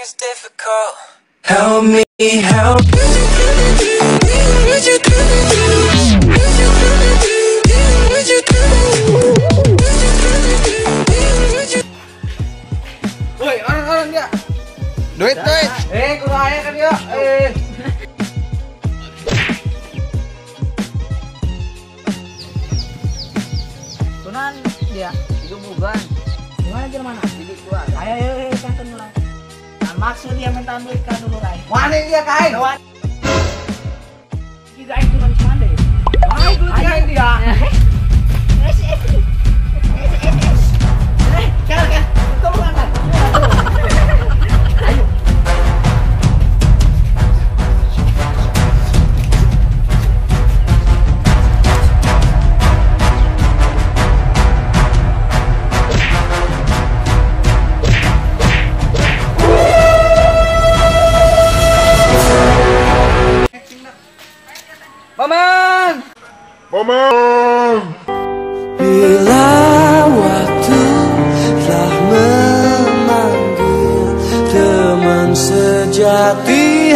is difficult. Help me, help. Woi, orang-orang dia. Duit. Kurang aja kan dia. Tunan dia. Itu bukan. Gimana aja mana? Jadi gua. Ayo kan mulai. Nah, maksud dia minta duit kan dulu Rai. Mana dia kain? Kita itu turun cuman deh. Mana duit kain dia? Kan. Kamu mana? Ayo. Paman! Bila waktu telah memanggil teman sejati.